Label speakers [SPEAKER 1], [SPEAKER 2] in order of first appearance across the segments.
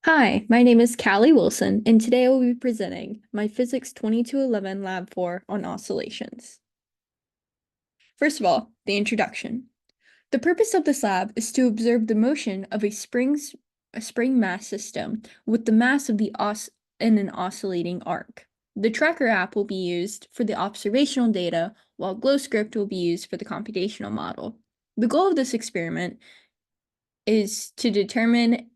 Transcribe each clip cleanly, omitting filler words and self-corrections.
[SPEAKER 1] Hi, my name is Callie Wilson, and today I will be presenting my Physics 2211 Lab 4 on oscillations. First of all, the introduction. The purpose of this lab is to observe the motion of a spring mass system with the mass of the in an oscillating arc. The tracker app will be used for the observational data, while GlowScript will be used for the computational model. The goal of this experiment is to determine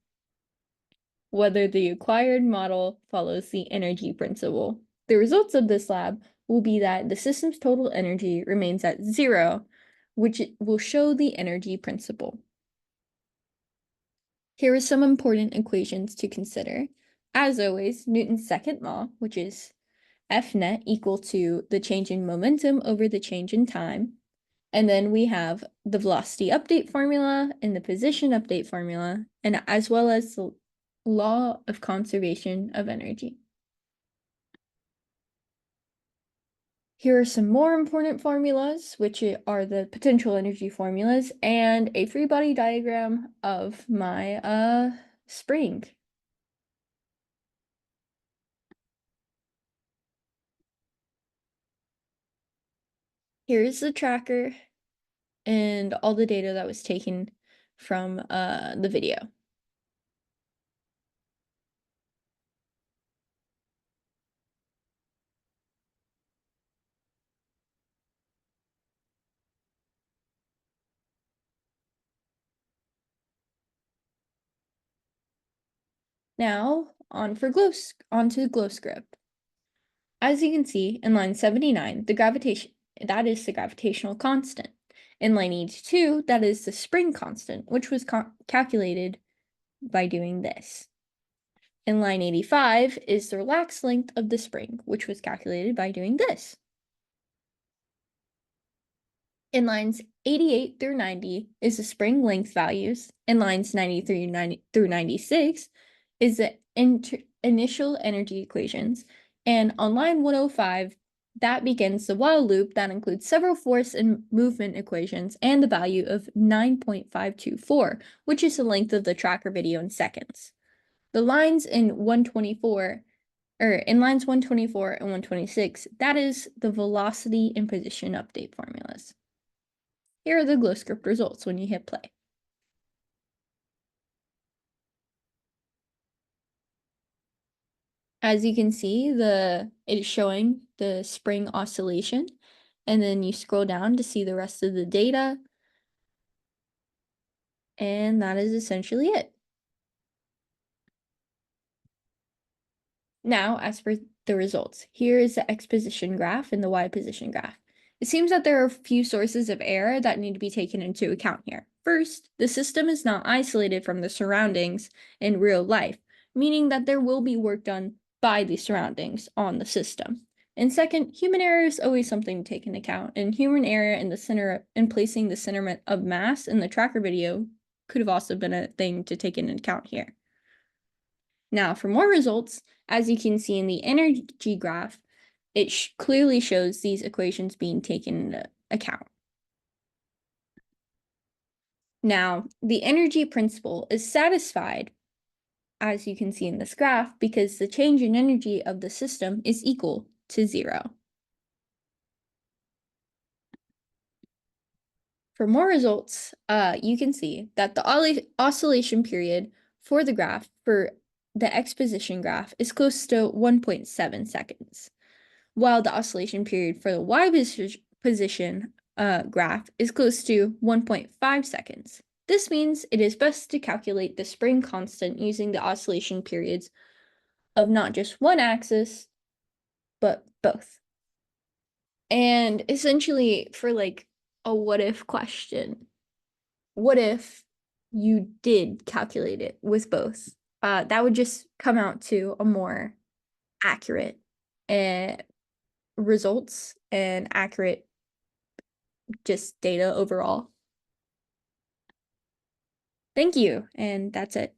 [SPEAKER 1] whether the acquired model follows the energy principle. The results of this lab will be that the system's total energy remains at 0, which will show the energy principle. Here are some important equations to consider. As always, Newton's second law, which is F net equal to the change in momentum over the change in time. And then we have the velocity update formula and the position update formula, and as well as the law of conservation of energy. Here are some more important formulas, which are the potential energy formulas and a free body diagram of my spring. Here's the tracker and all the data that was taken from the video. Now, on to GlowScript. As you can see in line 79, that is the gravitational constant. In line 82, that is the spring constant, which was calculated by doing this. In line 85 is the relaxed length of the spring, which was calculated by doing this. In lines 88 through 90 is the spring length values. In lines 93 through 96 is the initial energy equations. And on line 105, that begins the while loop that includes several force and movement equations and the value of 9.524, which is the length of the tracker video in seconds. The lines in lines 124 and 126, that is the velocity and position update formulas. Here are the GlowScript results when you hit play. As you can see, it is showing the spring oscillation, and then you scroll down to see the rest of the data, and that is essentially it. Now, as for the results, here is the x position graph and the y position graph. It seems that there are a few sources of error that need to be taken into account here. First, the system is not isolated from the surroundings in real life, meaning that there will be work done by the surroundings on the system. And second, human error is always something to take into account, and human error in placing the center of mass in the tracker video could have also been a thing to take into account here. Now, for more results, as you can see in the energy graph, it clearly shows these equations being taken into account. Now, the energy principle is satisfied, as you can see in this graph, because the change in energy of the system is equal to 0. For more results, you can see that the oscillation period for the graph, for the x position graph, is close to 1.7 seconds, while the oscillation period for the y position graph is close to 1.5 seconds. This means it is best to calculate the spring constant using the oscillation periods of not just one axis, but both. And essentially, for like a what if question, what if you did calculate it with both? That would just come out to a more accurate results and accurate just data overall. Thank you, and that's it.